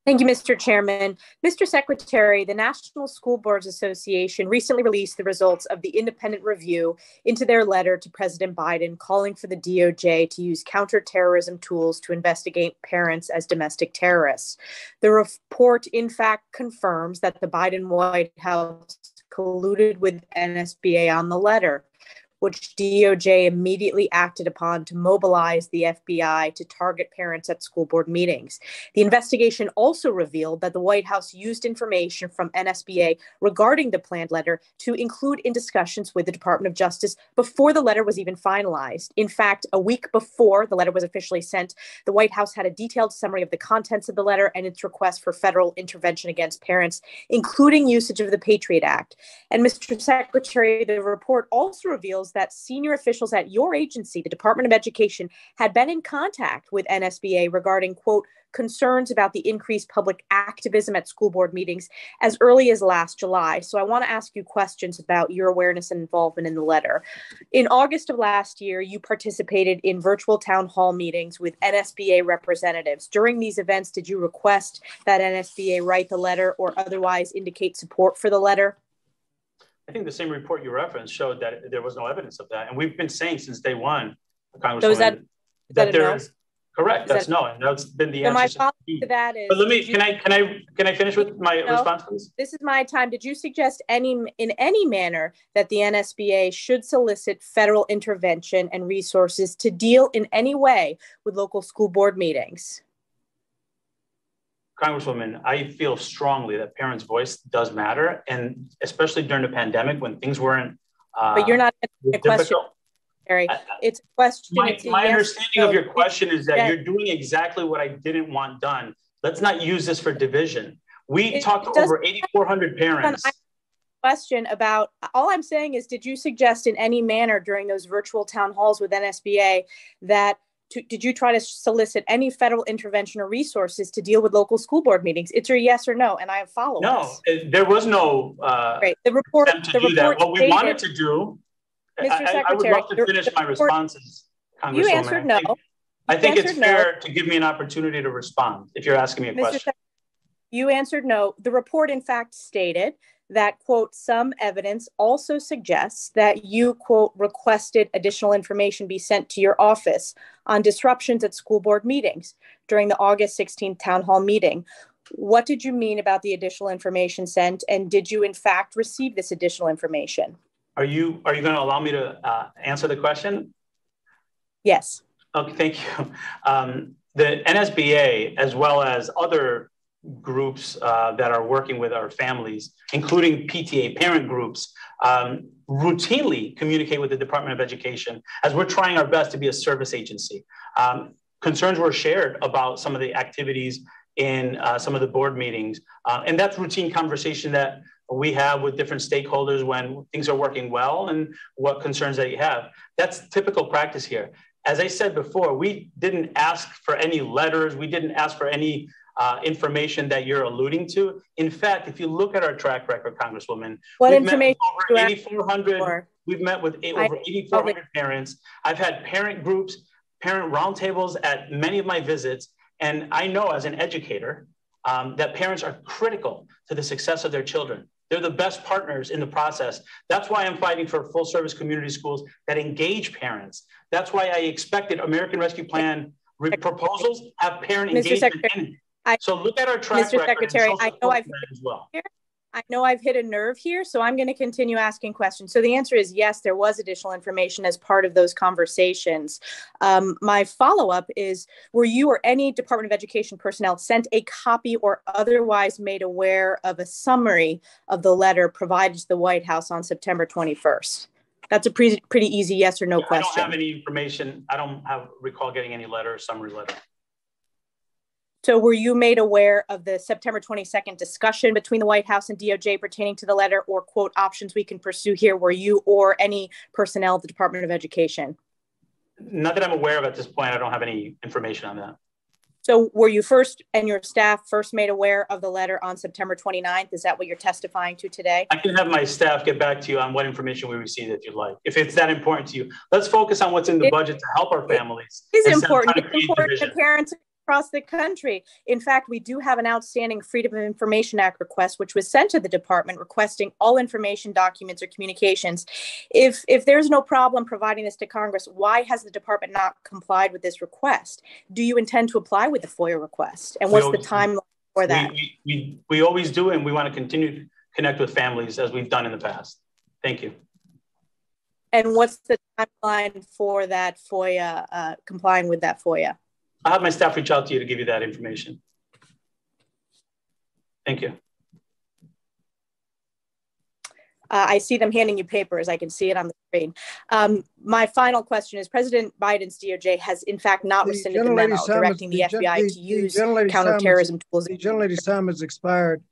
Thank you, Mr. Chairman. Mr. Secretary, the National School Boards Association recently released the results of the independent review into their letter to President Biden calling for the DOJ to use counterterrorism tools to investigate parents as domestic terrorists. The report, in fact, confirms that the Biden White House colluded with NSBA on the letter, which DOJ immediately acted upon to mobilize the FBI to target parents at school board meetings. The investigation also revealed that the White House used information from NSBA regarding the planned letter to include in discussions with the Department of Justice before the letter was even finalized. In fact, a week before the letter was officially sent, the White House had a detailed summary of the contents of the letter and its request for federal intervention against parents, including usage of the Patriot Act. And Mr. Secretary, the report also reveals that senior officials at your agency, the Department of Education, had been in contact with NSBA regarding, quote, concerns about the increased public activism at school board meetings as early as last July. So I want to ask you questions about your awareness and involvement in the letter. In August of last year, you participated in virtual town hall meetings with NSBA representatives. During these events, did you request that NSBA write the letter or otherwise indicate support for the letter? I think the same report you referenced showed that there was no evidence of that. And we've been saying since day one, Congresswoman, that there is correct. That's no, and that's been the answer. My follow-up to that is, but let me, can I finish with my response, please? This is my time. Did you suggest in any manner that the NSBA should solicit federal intervention and resources to deal in any way with local school board meetings? Congresswoman, I feel strongly that parents' voice does matter, and especially during the pandemic when things weren't. But you're not answering a question. It's a question. My understanding of your question is that you're doing exactly what I didn't want done. Let's not use this for division. We talked to over 8,400 parents. Question about, all I'm saying is, did you suggest in any manner during those virtual town halls with NSBA that did you try to solicit any federal intervention or resources to deal with local school board meetings? It's your yes or no, and I have follow-ups. No, there was no The report what we wanted to do, Mr. Secretary, I would love to finish my responses, Congresswoman. You answered no. I think it's fair to give me an opportunity to respond if you're asking me a question. You answered no. The report, in fact, stated that, quote, some evidence also suggests that you, quote, requested additional information be sent to your office on disruptions at school board meetings during the August 16th town hall meeting. What did you mean about the additional information sent, and did you, in fact, receive this additional information? Are you going to allow me to answer the question? Yes. Okay, thank you. The NSBA, as well as other groups that are working with our families, including PTA parent groups, routinely communicate with the Department of Education as we're trying our best to be a service agency. Concerns were shared about some of the activities in some of the board meetings. And that's routine conversation that we have with different stakeholders when things are working well and what concerns that you have. That's typical practice here. As I said before, we didn't ask for any letters. We didn't ask for any information that you're alluding to. In fact, if you look at our track record, Congresswoman, we've met with 8,400 parents. I've had parent groups, parent roundtables at many of my visits. And I know as an educator that parents are critical to the success of their children. They're the best partners in the process. That's why I'm fighting for full service community schools that engage parents. That's why I expected American Rescue Plan proposals have parent engagement in it. So look at our track record. Mr. Secretary, I know I've hit a nerve here, so I'm going to continue asking questions. So the answer is yes, there was additional information as part of those conversations. My follow-up is, were you or any Department of Education personnel sent a copy or otherwise made aware of a summary of the letter provided to the White House on September 21st? That's a pretty easy yes or no question. I don't have any information. I don't recall getting any letter, summary letter. So were you made aware of the September 22nd discussion between the White House and DOJ pertaining to the letter or, quote, options we can pursue here? Were you or any personnel at the Department of Education? Not that I'm aware of at this point. I don't have any information on that. So were you first and your staff first made aware of the letter on September 29th? Is that what you're testifying to today? I can have my staff get back to you on what information we received if you'd like. If it's that important to you, let's focus on what's in the budget to help our families. It's important. It's important that parents across the country. In fact, we do have an outstanding Freedom of Information Act request, which was sent to the department requesting all information, documents, or communications. If there's no problem providing this to Congress, why has the department not complied with this request? Do you intend to apply with the FOIA request? And what's the timeline for that? We always do, and we want to continue to connect with families as we've done in the past. Thank you. And what's the timeline for that FOIA, complying with that FOIA? I'll have my staff reach out to you to give you that information. Thank you. I see them handing you papers. I can see it on the screen. My final question is, President Biden's DOJ has in fact not rescinded the memo directing the FBI to use counterterrorism tools. The gentlelady's time has expired.